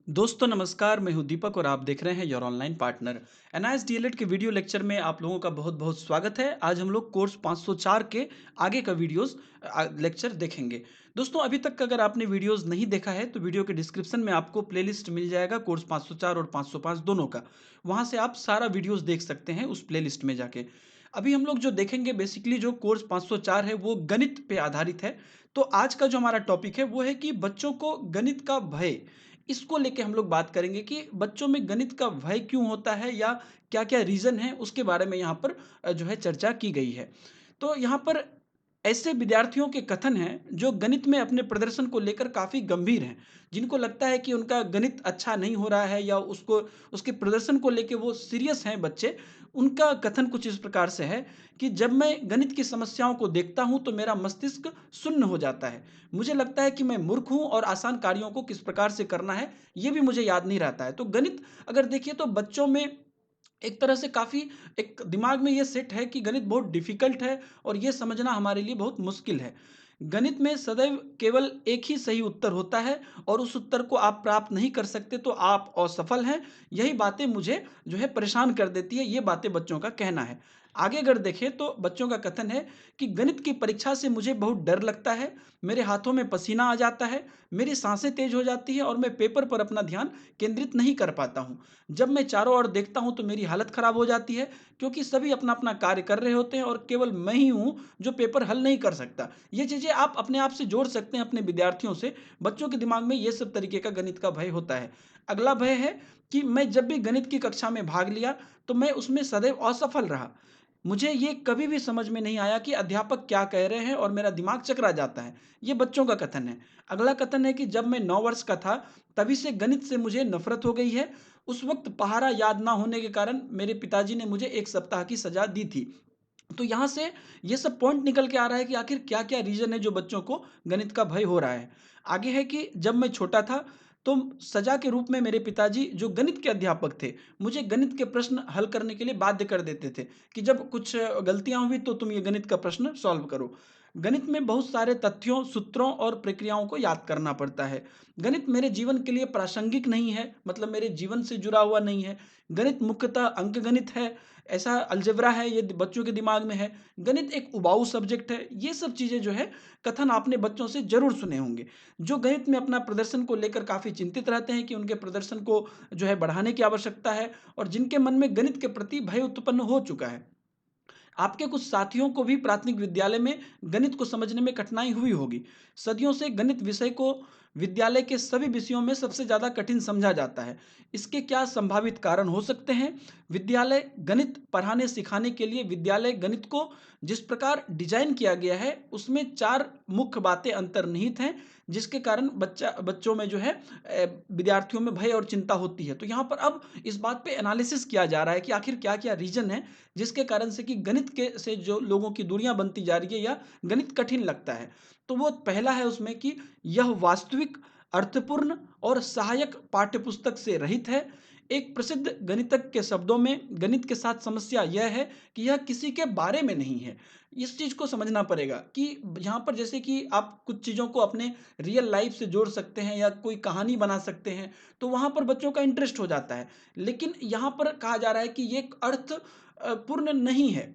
दोस्तों नमस्कार, मैं हूं दीपक और आप देख रहे हैं your online partner. NIS DElEd के वीडियो लेक्चर में आप लोगों का बहुत बहुत स्वागत है। आज हम लोग कोर्स 504 के आगे का वीडियोस लेक्चर देखेंगे। दोस्तों अभी तक अगर आपने वीडियोस नहीं देखा है तो वीडियो के डिस्क्रिप्शन में आपको प्लेलिस्ट मिल जाएगा कोर्स 504 और 505 दोनों का। वहां से आप सारा वीडियोस देख सकते हैं उस प्लेलिस्ट में जाके। अभी हम लोग जो देखेंगे बेसिकली जो कोर्स 504 है वो गणित पे आधारित है। तो आज का जो हमारा टॉपिक है वो है कि बच्चों को गणित का भय, इसको लेके हम लोग बात करेंगे कि बच्चों में गणित का भय क्यों होता है या क्या-क्या रीज़न है उसके बारे में यहाँ पर जो है चर्चा की गई है। तो यहाँ पर ऐसे विद्यार्थियों के कथन हैं जो गणित में अपने प्रदर्शन को लेकर काफ़ी गंभीर हैं। जिनको लगता है कि उनका गणित अच्छा नहीं हो रहा है या उसको उसके प्रदर्शन को लेके वो सीरियस हैं बच्चे, उनका कथन कुछ इस प्रकार से है कि जब मैं गणित की समस्याओं को देखता हूँ तो मेरा मस्तिष्क सुन्न हो जाता है। मुझे लगता है कि मैं मूर्ख हूँ और आसान कार्यों को किस प्रकार से करना है, ये भी मुझे याद नहीं रहता है। तो गणित अगर देखिए तो बच्चों में एक तरह से काफ़ी एक दिमाग में ये सेट है कि गणित बहुत डिफ़िकल्ट है और ये समझना हमारे लिए बहुत मुश्किल है। गणित में सदैव केवल एक ही सही उत्तर होता है और उस उत्तर को आप प्राप्त नहीं कर सकते तो आप असफल हैं। यही बातें मुझे जो है परेशान कर देती है, ये बातें बच्चों का कहना है। आगे अगर देखें तो बच्चों का कथन है कि गणित की परीक्षा से मुझे बहुत डर लगता है, मेरे हाथों में पसीना आ जाता है, मेरी साँसें तेज़ हो जाती हैं और मैं पेपर पर अपना ध्यान केंद्रित नहीं कर पाता हूँ। जब मैं चारों ओर देखता हूँ तो मेरी हालत ख़राब हो जाती है क्योंकि सभी अपना-अपना कार्य कर रहे होते हैं और केवल मैं ही हूँ जो पेपर हल नहीं कर सकता। ये चीज़ें आप अपने आप से जोड़ सकते हैं अपने विद्यार्थियों से। बच्चों के दिमाग में ये सब तरीके का गणित का भय होता है। अगला भय है कि मैं जब भी गणित की कक्षा में भाग लिया तो मैं उसमें सदैव असफल रहा। मुझे ये कभी भी समझ में नहीं आया कि अध्यापक क्या कह रहे हैं और मेरा दिमाग चकरा जाता है। ये बच्चों का कथन है। अगला कथन है कि जब मैं 9 वर्ष का था तभी से गणित से मुझे नफ़रत हो गई है। उस वक़्त पहाड़ा याद ना होने के कारण मेरे पिताजी ने मुझे 1 सप्ताह की सज़ा दी थी। तो यहाँ से ये सब पॉइंट निकल के आ रहा है कि आखिर क्या-क्या रीज़न है जो बच्चों को गणित का भय हो रहा है। आगे है कि जब मैं छोटा था तो सज़ा के रूप में मेरे पिताजी जो गणित के अध्यापक थे, मुझे गणित के प्रश्न हल करने के लिए बाध्य कर देते थे कि जब कुछ गलतियाँ हुई तो तुम ये गणित का प्रश्न सॉल्व करो। गणित में बहुत सारे तथ्यों, सूत्रों और प्रक्रियाओं को याद करना पड़ता है। गणित मेरे जीवन के लिए प्रासंगिक नहीं है, मतलब मेरे जीवन से जुड़ा हुआ नहीं है। गणित मुख्यतः अंकगणित है, ऐसा अलजेब्रा है, ये बच्चों के दिमाग में है। गणित एक उबाऊ सब्जेक्ट है। ये सब चीज़ें जो है कथन आपने बच्चों से ज़रूर सुने होंगे। जो गणित में अपना प्रदर्शन को लेकर काफ़ी चिंतित रहते हैं कि उनके प्रदर्शन को जो है बढ़ाने की आवश्यकता है और जिनके मन में गणित के प्रति भय उत्पन्न हो चुका है। आपके कुछ साथियों को भी प्राथमिक विद्यालय में गणित को समझने में कठिनाई हुई होगी। सदियों से गणित विषय को विद्यालय के सभी विषयों में सबसे ज़्यादा कठिन समझा जाता है। इसके क्या संभावित कारण हो सकते हैं? विद्यालय गणित पढ़ाने सिखाने के लिए विद्यालय गणित को जिस प्रकार डिज़ाइन किया गया है, उसमें 4 मुख्य बातें अंतर्निहित हैं, जिसके कारण बच्चों में जो है विद्यार्थियों में भय और चिंता होती है। तो यहाँ पर अब इस बात पे एनालिसिस किया जा रहा है कि आखिर क्या-क्या रीज़न है जिसके कारण से कि गणित के से जो लोगों की दूरियां बनती जा रही है या गणित कठिन लगता है। तो वो पहला है उसमें कि यह वास्तविक, अर्थपूर्ण और सहायक पाठ्यपुस्तक से रहित है। एक प्रसिद्ध गणितज्ञ के शब्दों में गणित के साथ समस्या यह है कि यह किसी के बारे में नहीं है। इस चीज़ को समझना पड़ेगा कि यहाँ पर जैसे कि आप कुछ चीज़ों को अपने रियल लाइफ से जोड़ सकते हैं या कोई कहानी बना सकते हैं, तो वहाँ पर बच्चों का इंटरेस्ट हो जाता है। लेकिन यहाँ पर कहा जा रहा है कि ये एक पूर्ण नहीं है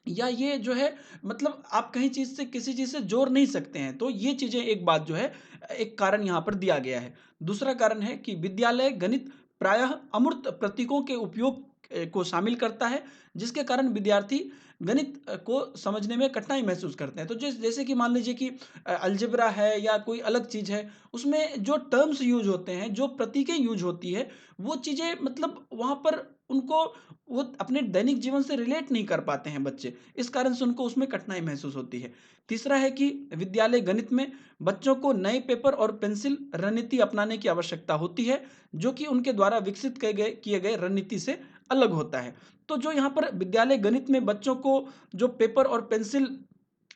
या ये जो है मतलब आप कहीं चीज़ से किसी चीज़ से जोड़ नहीं सकते हैं। तो ये चीज़ें एक बात जो है एक कारण यहाँ पर दिया गया है। दूसरा कारण है कि विद्यालय गणित प्रायः अमूर्त प्रतीकों के उपयोग को शामिल करता है, जिसके कारण विद्यार्थी गणित को समझने में कठिनाई महसूस करते हैं। तो जैसे कि मान लीजिए कि अलजेब्रा है या कोई अलग चीज़ है, उसमें जो टर्म्स यूज़ होते हैं, जो प्रतीकें यूज़ होती है, वो चीज़ें मतलब वहाँ पर उनको वो अपने दैनिक जीवन से रिलेट नहीं कर पाते हैं बच्चे। इस कारण से उनको उसमें कठिनाई महसूस होती है। तीसरा है कि विद्यालय गणित में बच्चों को नए पेपर और पेंसिल रणनीति अपनाने की आवश्यकता होती है, जो कि उनके द्वारा विकसित किए गए रणनीति से अलग होता है। तो जो यहाँ पर विद्यालय गणित में बच्चों को जो पेपर और पेंसिल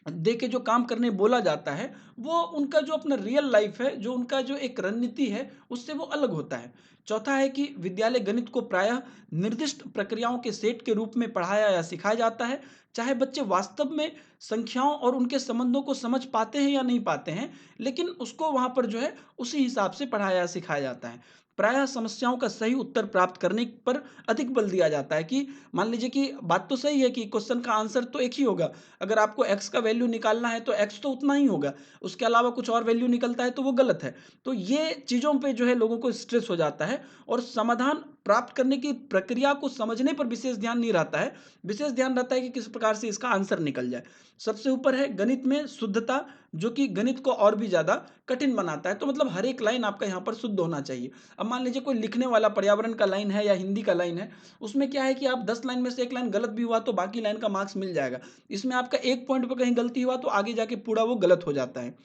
दे के जो काम करने बोला जाता है, वो उनका जो अपना रियल लाइफ़ है, जो उनका जो एक रणनीति है, उससे वो अलग होता है। चौथा है कि विद्यालय गणित को प्रायः निर्दिष्ट प्रक्रियाओं के सेट के रूप में पढ़ाया या सिखाया जाता है, चाहे बच्चे वास्तव में संख्याओं और उनके संबंधों को समझ पाते हैं या नहीं पाते हैं, लेकिन उसको वहाँ पर जो है उसी हिसाब से पढ़ाया या सिखाया जाता है। प्रायः समस्याओं का सही उत्तर प्राप्त करने पर अधिक बल दिया जाता है कि मान लीजिए कि बात तो सही है कि क्वेश्चन का आंसर तो एक ही होगा। अगर आपको x का वैल्यू निकालना है तो x तो उतना ही होगा, उसके अलावा कुछ और वैल्यू निकलता है तो वो गलत है। तो ये चीज़ों पे जो है लोगों को स्ट्रेस हो जाता है और समाधान प्राप्त करने की प्रक्रिया को समझने पर विशेष ध्यान नहीं रहता है। विशेष ध्यान रहता है कि किस प्रकार से इसका आंसर निकल जाए। सबसे ऊपर है गणित में शुद्धता, जो कि गणित को और भी ज़्यादा कठिन बनाता है। तो मतलब हर एक लाइन आपका यहाँ पर शुद्ध होना चाहिए। अब मान लीजिए कोई लिखने वाला पर्यावरण का लाइन है या हिंदी का लाइन है, उसमें क्या है कि आप 10 लाइन में से 1 लाइन गलत भी हुआ तो बाकी लाइन का मार्क्स मिल जाएगा। इसमें आपका 1 पॉइंट पे कहीं गलती हुआ तो आगे जाके पूरा वो गलत हो जाता है।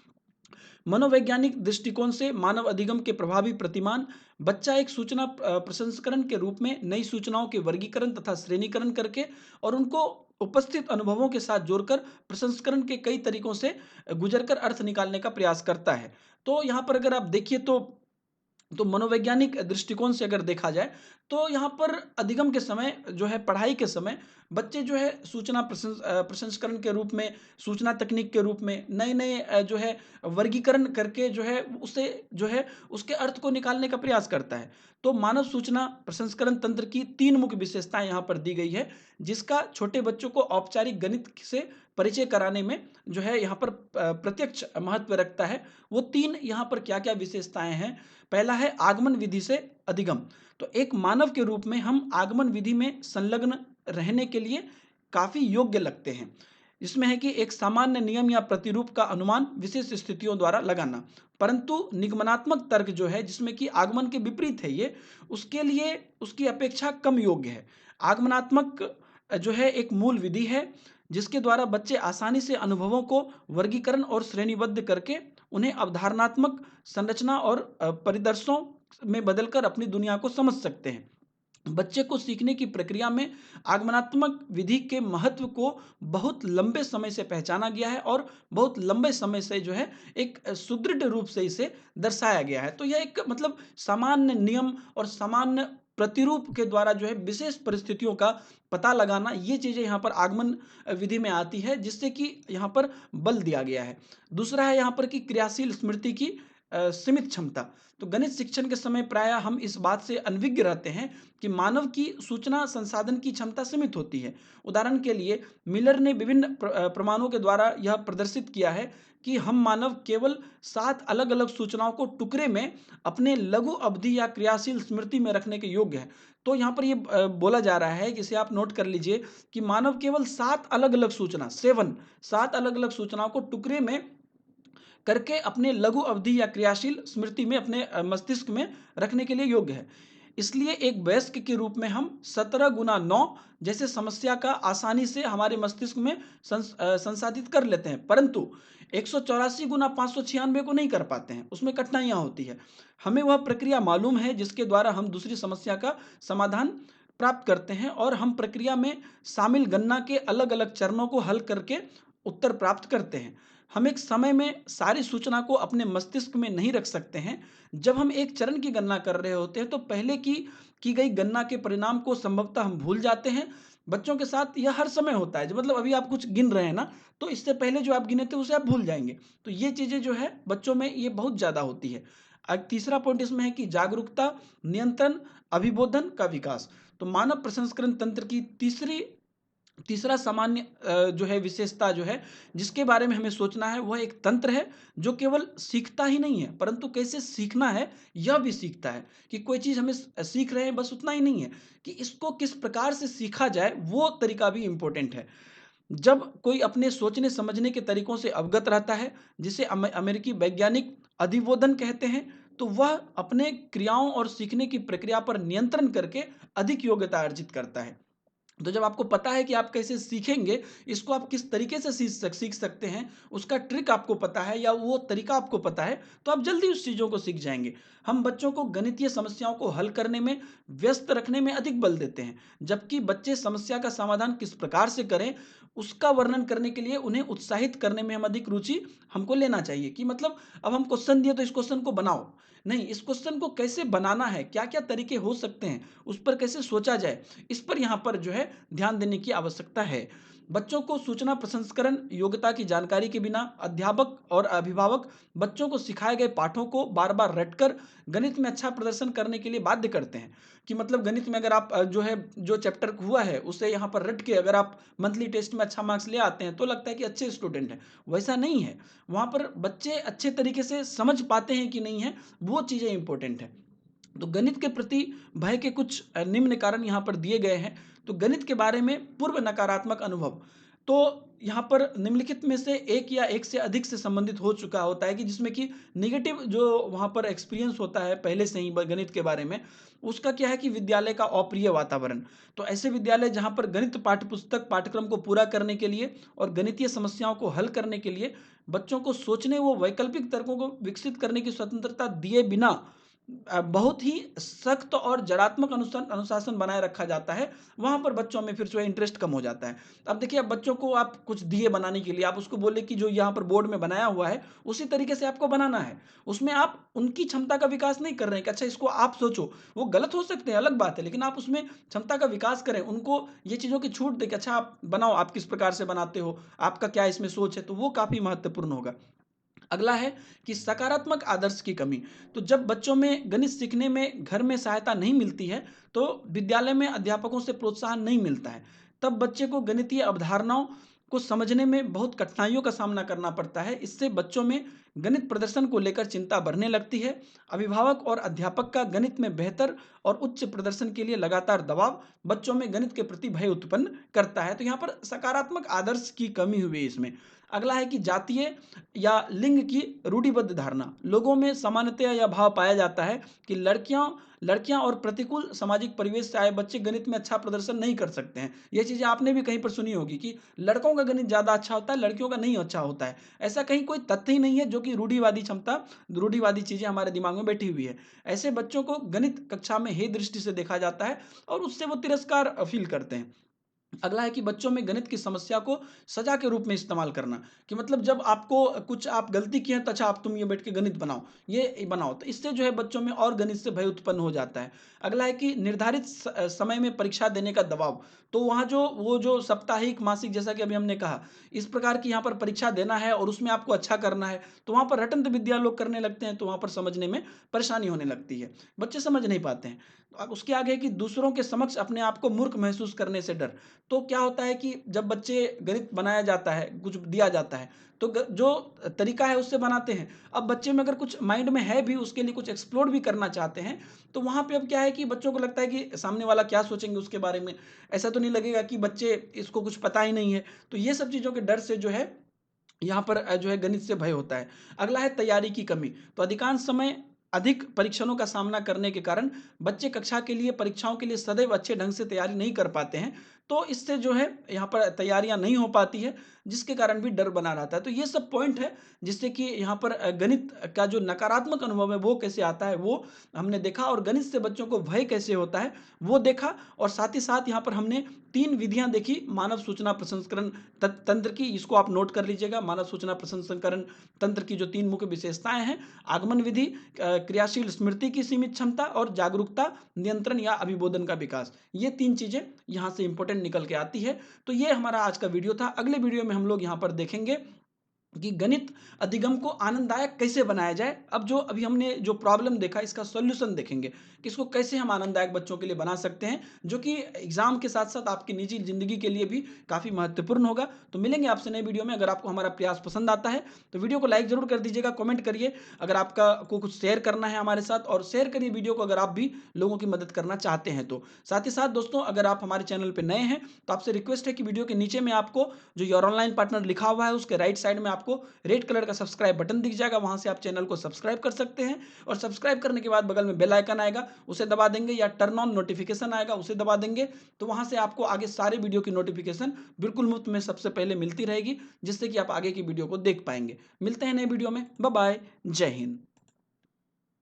मनोवैज्ञानिक दृष्टिकोण से मानव अधिगम के प्रभावी प्रतिमान, बच्चा एक सूचना प्रसंस्करण के रूप में नई सूचनाओं के वर्गीकरण तथा श्रेणीकरण करके और उनको उपस्थित अनुभवों के साथ जोड़कर प्रसंस्करण के कई तरीकों से गुजरकर अर्थ निकालने का प्रयास करता है। तो यहाँ पर अगर आप देखिए तो मनोवैज्ञानिक दृष्टिकोण से अगर देखा जाए तो यहाँ पर अधिगम के समय जो है, पढ़ाई के समय बच्चे जो है सूचना प्रसंस्करण के रूप में, सूचना तकनीक के रूप में नए नए जो है वर्गीकरण करके जो है उसे जो है उसके अर्थ को निकालने का प्रयास करता है। तो मानव सूचना प्रसंस्करण तंत्र की 3 मुख्य विशेषताएं यहाँ पर दी गई है, जिसका छोटे बच्चों को औपचारिक गणित से परिचय कराने में जो है यहाँ पर प्रत्यक्ष महत्व रखता है। वो 3 यहाँ पर क्या क्या विशेषताएं हैं। पहला है आगमन विधि से अधिगम। तो एक मानव के रूप में हम आगमन विधि में संलग्न रहने के लिए काफी योग्य लगते हैं। इसमें है कि एक सामान्य नियम या प्रतिरूप का अनुमान विशेष स्थितियों द्वारा लगाना, परंतु निगमनात्मक तर्क जो है जिसमें कि आगमन के विपरीत है ये, उसके लिए उसकी अपेक्षा कम योग्य है। आगमनात्मक जो है एक मूल विधि है जिसके द्वारा बच्चे आसानी से अनुभवों को वर्गीकरण और श्रेणीबद्ध करके उन्हें अवधारणात्मक संरचना और परिदर्शों में बदलकर अपनी दुनिया को समझ सकते हैं। बच्चे को सीखने की प्रक्रिया में आगमनात्मक विधि के महत्व को बहुत लंबे समय से पहचाना गया है और बहुत लंबे समय से जो है एक सुदृढ़ रूप से इसे दर्शाया गया है। तो यह एक मतलब सामान्य नियम और सामान्य प्रतिरूप के द्वारा जो है विशेष परिस्थितियों का पता लगाना, ये चीजें यहाँ पर आगमन विधि में आती है, जिससे कि यहाँ पर बल दिया गया है। दूसरा है यहाँ पर कि क्रियाशील स्मृति की सीमित क्षमता। तो गणित शिक्षण के समय प्रायः हम इस बात से अनभिज्ञ रहते हैं कि मानव की सूचना संसाधन की क्षमता सीमित होती है। उदाहरण के लिए मिलर ने विभिन्न प्रमाणों के द्वारा यह प्रदर्शित किया है कि हम मानव केवल 7 अलग अलग सूचनाओं को टुकड़े में अपने लघु अवधि या क्रियाशील स्मृति में रखने के योग्य है। तो यहाँ पर ये बोला जा रहा है, जिसे आप नोट कर लीजिए, कि मानव केवल 7 अलग अलग सूचना 7 अलग अलग सूचनाओं को टुकड़े में करके अपने लघु अवधि या क्रियाशील स्मृति में अपने मस्तिष्क में रखने के लिए योग्य है। इसलिए एक वयस्क के रूप में हम 17 गुना 9 जैसे समस्या का आसानी से हमारे मस्तिष्क में संसाधित कर लेते हैं, परंतु 184 गुना 596 को नहीं कर पाते हैं, उसमें कठिनाइयां होती है। हमें वह प्रक्रिया मालूम है जिसके द्वारा हम दूसरी समस्या का समाधान प्राप्त करते हैं और हम प्रक्रिया में शामिल गणना के अलग अलग चरणों को हल करके उत्तर प्राप्त करते हैं। हम एक समय में सारी सूचना को अपने मस्तिष्क में नहीं रख सकते हैं। जब हम एक चरण की गणना कर रहे होते हैं तो पहले की गई गणना के परिणाम को संभवतः हम भूल जाते हैं। बच्चों के साथ यह हर समय होता है। जो मतलब अभी आप कुछ गिन रहे हैं ना, तो इससे पहले जो आप गिने थे उसे आप भूल जाएंगे। तो ये चीजें जो है बच्चों में ये बहुत ज्यादा होती है। तीसरा पॉइंट इसमें है कि जागरूकता, नियंत्रण, अभिबोधन का विकास। तो मानव प्रसंस्करण तंत्र की तीसरा सामान्य जो है विशेषता जो है जिसके बारे में हमें सोचना है, वह एक तंत्र है जो केवल सीखता ही नहीं है परंतु कैसे सीखना है यह भी सीखता है। कि कोई चीज़ हमें सीख रहे हैं बस उतना ही नहीं है, कि इसको किस प्रकार से सीखा जाए वो तरीका भी इम्पोर्टेंट है। जब कोई अपने सोचने समझने के तरीकों से अवगत रहता है, जिसे अमेरिकी वैज्ञानिक अधिबोधन कहते हैं, तो वह अपने क्रियाओं और सीखने की प्रक्रिया पर नियंत्रण करके अधिक योग्यता अर्जित करता है। तो जब आपको पता है कि आप कैसे सीखेंगे, इसको आप किस तरीके से सीख सकते हैं, उसका ट्रिक आपको पता है या वो तरीका आपको पता है, तो आप जल्दी उस चीज़ों को सीख जाएंगे। हम बच्चों को गणितीय समस्याओं को हल करने में व्यस्त रखने में अधिक बल देते हैं, जबकि बच्चे समस्या का समाधान किस प्रकार से करें उसका वर्णन करने के लिए उन्हें उत्साहित करने में हम अधिक रुचि हमको लेना चाहिए। कि मतलब अब हम क्वेश्चन दिए तो इस क्वेश्चन को बनाओ, नहीं, इस क्वेश्चन को कैसे बनाना है, क्या क्या तरीके हो सकते हैं, उस पर कैसे सोचा जाए, इस पर यहाँ पर जो है ध्यान देने की आवश्यकता है। बच्चों को सूचना प्रसंस्करण योग्यता की जानकारी के बिना अध्यापक और अभिभावक बच्चों को सिखाए गए पाठों को बार बार रटकर गणित में अच्छा प्रदर्शन करने के लिए बाध्य करते हैं। कि मतलब गणित में अगर आप जो है जो चैप्टर हुआ है उसे यहाँ पर रट के अगर आप मंथली टेस्ट में अच्छा मार्क्स ले आते हैं तो लगता है कि अच्छे स्टूडेंट हैं। वैसा नहीं है, वहाँ पर बच्चे अच्छे तरीके से समझ पाते हैं कि नहीं है, वो चीज़ें इंपॉर्टेंट है। तो गणित के प्रति भय के कुछ निम्न कारण यहाँ पर दिए गए हैं। तो गणित के बारे में पूर्व नकारात्मक अनुभव, तो यहाँ पर निम्नलिखित में से एक या एक से अधिक से संबंधित हो चुका होता है कि जिसमें कि निगेटिव जो वहाँ पर एक्सपीरियंस होता है पहले से ही गणित के बारे में, उसका क्या है कि विद्यालय का अप्रिय वातावरण। तो ऐसे विद्यालय जहाँ पर गणित पाठ्यपुस्तक पाठ्यक्रम को पूरा करने के लिए और गणितीय समस्याओं को हल करने के लिए बच्चों को सोचने व वैकल्पिक तर्कों को विकसित करने की स्वतंत्रता दिए बिना बहुत ही सख्त और जड़ात्मक अनुशासन बनाए रखा जाता है, वहाँ पर बच्चों में फिर जो है इंटरेस्ट कम हो जाता है। अब देखिए, अब बच्चों को आप कुछ दिए बनाने के लिए, आप उसको बोले कि जो यहाँ पर बोर्ड में बनाया हुआ है उसी तरीके से आपको बनाना है। उसमें आप उनकी क्षमता का विकास नहीं कर रहे हैं कि अच्छा इसको आप सोचो। वो गलत हो सकते हैं, अलग बात है, लेकिन आप उसमें क्षमता का विकास करें, उनको ये चीज़ों की छूट दें कि अच्छा आप बनाओ, आप किस प्रकार से बनाते हो, आपका क्या इसमें सोच है, तो वो काफ़ी महत्वपूर्ण होगा। अगला है कि सकारात्मक आदर्श की कमी। तो जब बच्चों में गणित सीखने में घर में सहायता नहीं मिलती है, तो विद्यालय में अध्यापकों से प्रोत्साहन नहीं मिलता है, तब बच्चे को गणितीय अवधारणाओं को समझने में बहुत कठिनाइयों का सामना करना पड़ता है। इससे बच्चों में गणित प्रदर्शन को लेकर चिंता बढ़ने लगती है। अभिभावक और अध्यापक का गणित में बेहतर और उच्च प्रदर्शन के लिए लगातार दबाव बच्चों में गणित के प्रति भय उत्पन्न करता है। तो यहाँ पर सकारात्मक आदर्श की कमी हुई इसमें। अगला है कि जातीय या लिंग की रूढ़िबद्ध धारणा। लोगों में सामान्यतया यह भाव पाया जाता है कि लड़कियां लड़कियां और प्रतिकूल सामाजिक परिवेश से आए बच्चे गणित में अच्छा प्रदर्शन नहीं कर सकते हैं। ये चीज़ें आपने भी कहीं पर सुनी होगी कि लड़कों का गणित ज़्यादा अच्छा होता है, लड़कियों का नहीं अच्छा होता है। ऐसा कहीं कोई तथ्य ही नहीं है, जो कि रूढ़िवादी क्षमता, रूढ़िवादी चीज़ें हमारे दिमाग में बैठी हुई है। ऐसे बच्चों को गणित कक्षा में हे दृष्टि से देखा जाता है और उससे वो तिरस्कार फील करते हैं। अगला है कि बच्चों में गणित की समस्या को सजा के रूप में इस्तेमाल करना। कि मतलब जब आपको कुछ आप गलती की है तो अच्छा आप तुम ये बैठ के गणित बनाओ, ये बनाओ, तो इससे जो है बच्चों में और गणित से भय उत्पन्न हो जाता है। अगला है कि निर्धारित समय में परीक्षा देने का दबाव। तो वहाँ जो वो जो साप्ताहिक मासिक जैसा कि अभी हमने कहा, इस प्रकार की यहाँ पर परीक्षा देना है और उसमें आपको अच्छा करना है, तो वहाँ पर रटंत विद्या लोग करने लगते हैं, तो वहाँ पर समझने में परेशानी होने लगती है, बच्चे समझ नहीं पाते हैं। अब उसके आगे है कि दूसरों के समक्ष अपने आप को मूर्ख महसूस करने से डर। तो क्या होता है कि जब बच्चे गणित बनाया जाता है, कुछ दिया जाता है, तो जो तरीका है उससे बनाते हैं। अब बच्चे में अगर कुछ माइंड में है भी, उसके लिए कुछ एक्सप्लोर भी करना चाहते हैं, तो वहाँ पे अब क्या है कि बच्चों को लगता है कि सामने वाला क्या सोचेंगे उसके बारे में। ऐसा तो नहीं लगेगा कि बच्चे इसको कुछ पता ही नहीं है। तो ये सब चीज़ों के डर से जो है यहाँ पर जो है गणित से भय होता है। अगला है तैयारी की कमी। तो अधिकांश समय अधिक परीक्षणों का सामना करने के कारण बच्चे कक्षा के लिए परीक्षाओं के लिए सदैव अच्छे ढंग से तैयारी नहीं कर पाते हैं। तो इससे जो है यहाँ पर तैयारियाँ नहीं हो पाती है, जिसके कारण भी डर बना रहता है। तो ये सब पॉइंट है जिससे कि यहाँ पर गणित का जो नकारात्मक अनुभव है वो कैसे आता है वो हमने देखा, और गणित से बच्चों को भय कैसे होता है वो देखा। और साथ ही साथ यहाँ पर हमने 3 विधियाँ देखी मानव सूचना प्रसंस्करण तंत्र की, इसको आप नोट कर लीजिएगा। मानव सूचना प्रसंस्करण तंत्र की जो 3 मुख्य विशेषताएं हैं, आगमन विधि, क्रियाशील स्मृति की सीमित क्षमता और जागरूकता, नियंत्रण या अभिबोधन का विकास, ये 3 चीजें यहाँ से इंपॉर्टेंट निकल के आती है। तो ये हमारा आज का वीडियो था। अगले वीडियो में हम लोग यहाँ पर देखेंगे कि गणित अधिगम को आनंददायक कैसे बनाया जाए। अब जो अभी हमने जो प्रॉब्लम देखा, इसका सॉल्यूशन देखेंगे कि इसको कैसे हम आनंददायक बच्चों के लिए बना सकते हैं, जो कि एग्जाम के साथ साथ आपकी निजी जिंदगी के लिए भी काफ़ी महत्वपूर्ण होगा। तो मिलेंगे आपसे नए वीडियो में। अगर आपको हमारा प्रयास पसंद आता है तो वीडियो को लाइक जरूर कर दीजिएगा, कमेंट करिए अगर आपका को कुछ शेयर करना है हमारे साथ, और शेयर करिए वीडियो को अगर आप भी लोगों की मदद करना चाहते हैं तो। साथ ही साथ दोस्तों, अगर आप हमारे चैनल पर नए हैं तो आपसे रिक्वेस्ट है कि वीडियो के नीचे में आपको जो योर ऑनलाइन पार्टनर लिखा हुआ है उसके राइट साइड में आपको रेड कलर का सब्सक्राइब बटन दिख जाएगा, वहां से आप चैनल को सब्सक्राइब कर सकते हैं। और सब्सक्राइब करने के बाद बगल में बेल आइकन आएगा, उसे दबा देंगे, या टर्न ऑन नोटिफिकेशन आएगा, उसे दबा देंगे, तो वहां से आपको आगे सारे वीडियो की नोटिफिकेशन बिल्कुल मुफ्त में सबसे पहले मिलती रहेगी, जिससे कि आप आगे की वीडियो को देख पाएंगे। मिलते हैं नए वीडियो में। बाय बाय, जय हिंद।